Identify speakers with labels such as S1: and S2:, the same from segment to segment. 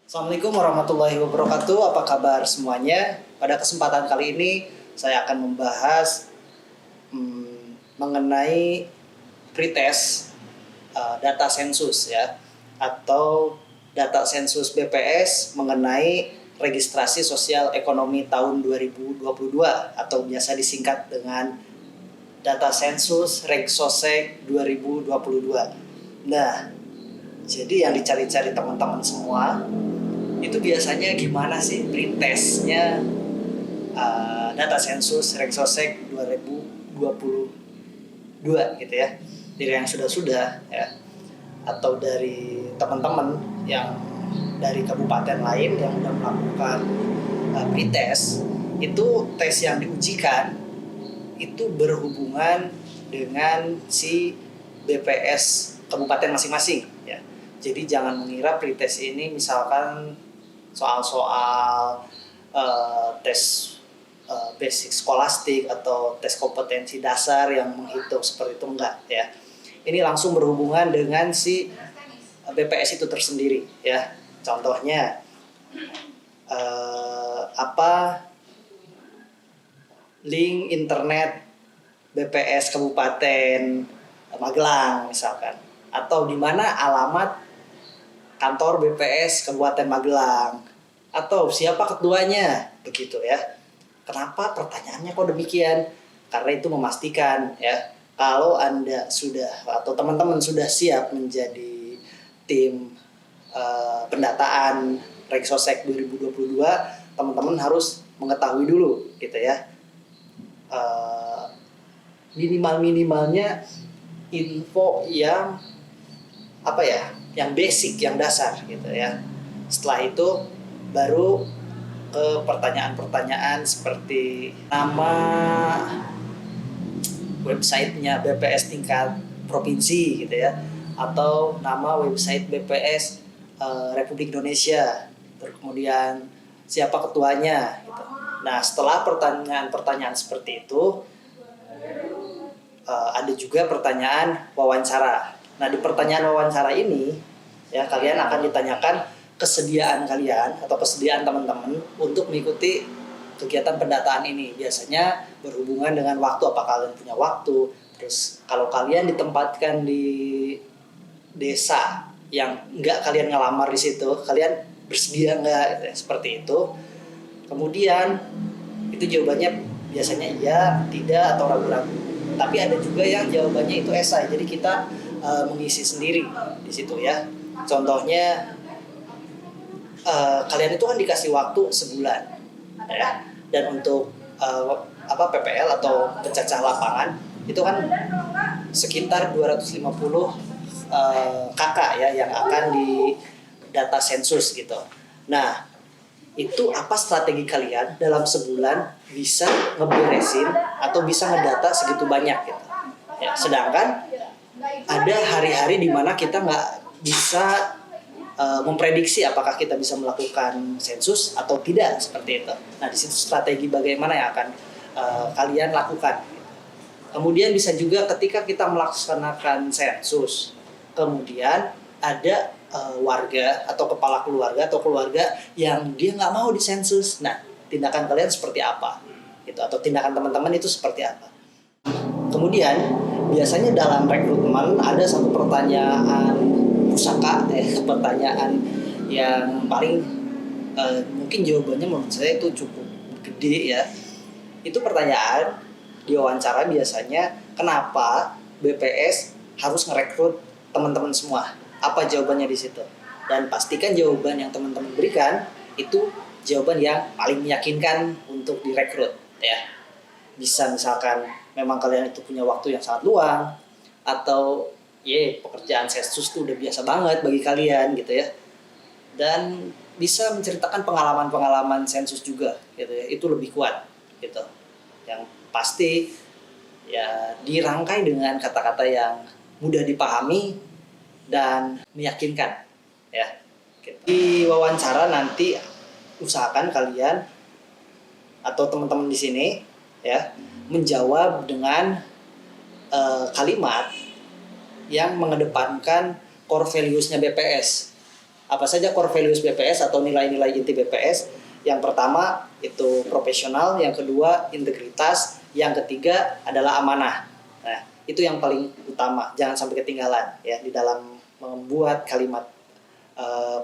S1: Assalamualaikum warahmatullahi wabarakatuh. Apa kabar semuanya? Pada kesempatan kali ini saya akan membahas mengenai pretest data sensus ya, atau data sensus BPS mengenai registrasi sosial ekonomi tahun 2022 atau biasa disingkat dengan data sensus Regsosek 2022. Nah, jadi yang dicari-cari teman-teman semua itu biasanya gimana sih pretestnya data sensus Regsosek 2022 gitu ya, dari yang sudah-sudah ya, atau dari teman-teman yang dari kabupaten lain yang sudah melakukan pretest. Itu tes yang diujikan itu berhubungan dengan si BPS kabupaten masing-masing ya. Jadi jangan mengira pretest ini misalkan soal-soal tes basic skolastik atau tes kompetensi dasar yang menghitung seperti itu, enggak ya. Ini langsung berhubungan dengan si BPS itu tersendiri ya. Contohnya link internet BPS Kabupaten Magelang misalkan, atau di mana alamat kantor BPS Kabupaten Magelang, atau siapa ketuanya, begitu ya. Kenapa pertanyaannya kok demikian? Karena itu memastikan ya, kalau Anda sudah atau teman-teman sudah siap menjadi tim pendataan Regsosek 2022, teman-teman harus mengetahui dulu gitu ya, minimalnya info yang yang basic, yang dasar gitu ya. Setelah itu baru ke pertanyaan-pertanyaan seperti nama websitenya BPS tingkat provinsi gitu ya, atau nama website BPS Republik Indonesia, terus kemudian siapa ketuanya gitu. Nah, setelah pertanyaan-pertanyaan seperti itu, ada juga pertanyaan wawancara. Nah, di pertanyaan wawancara ini ya, kalian akan ditanyakan kesediaan kalian atau kesediaan teman-teman untuk mengikuti kegiatan pendataan ini. Biasanya berhubungan dengan waktu, apa kalian punya waktu. Terus kalau kalian ditempatkan di desa yang enggak kalian ngelamar di situ, kalian bersedia enggak, seperti itu. Kemudian itu jawabannya biasanya iya, tidak, atau ragu-ragu. Tapi ada juga yang jawabannya itu esai. Jadi kita mengisi sendiri di situ ya. Contohnya kalian itu kan dikasih waktu sebulan ya. Dan untuk PPL atau pencacah lapangan itu kan sekitar 250 kakak ya yang akan di data sensus gitu. Nah, itu apa strategi kalian dalam sebulan bisa ngeberesin atau bisa ngedata segitu banyak gitu ya. Sedangkan ada hari-hari di mana kita nggak bisa memprediksi apakah kita bisa melakukan sensus atau tidak, seperti itu. Nah, di situ strategi bagaimana yang akan kalian lakukan. Kemudian bisa juga ketika kita melaksanakan sensus, kemudian ada warga atau kepala keluarga atau keluarga yang dia nggak mau disensus. Nah, tindakan kalian seperti apa? Gitu, atau tindakan teman-teman itu seperti apa? Kemudian biasanya dalam rekrutmen ada satu pertanyaan pusaka, pertanyaan yang paling mungkin jawabannya menurut saya itu cukup gede ya. Itu pertanyaan di wawancara biasanya, kenapa BPS harus ngerekrut teman-teman semua? Apa jawabannya di situ? Dan pastikan jawaban yang teman-teman berikan itu jawaban yang paling meyakinkan untuk direkrut ya. Bisa misalkan memang kalian itu punya waktu yang sangat luang, atau pekerjaan sensus itu udah biasa banget bagi kalian gitu ya. Dan bisa menceritakan pengalaman-pengalaman sensus juga gitu ya. Itu lebih kuat gitu. Yang pasti ya dirangkai dengan kata-kata yang mudah dipahami dan meyakinkan ya. Di wawancara nanti usahakan kalian atau teman-teman di sini ya menjawab dengan kalimat yang mengedepankan core values-nya BPS. Apa saja core values BPS atau nilai-nilai inti BPS? Yang pertama itu profesional, yang kedua integritas, yang ketiga adalah amanah. Nah, itu yang paling utama, jangan sampai ketinggalan ya di dalam membuat kalimat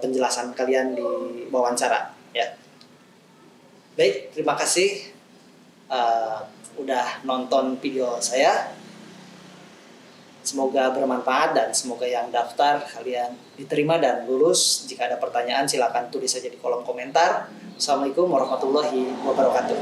S1: penjelasan kalian di wawancara ya. Baik, terima kasih udah nonton video saya. Semoga bermanfaat dan semoga yang daftar kalian diterima dan lulus. Jika ada pertanyaan silakan tulis saja di kolom komentar. Assalamualaikum warahmatullahi wabarakatuh.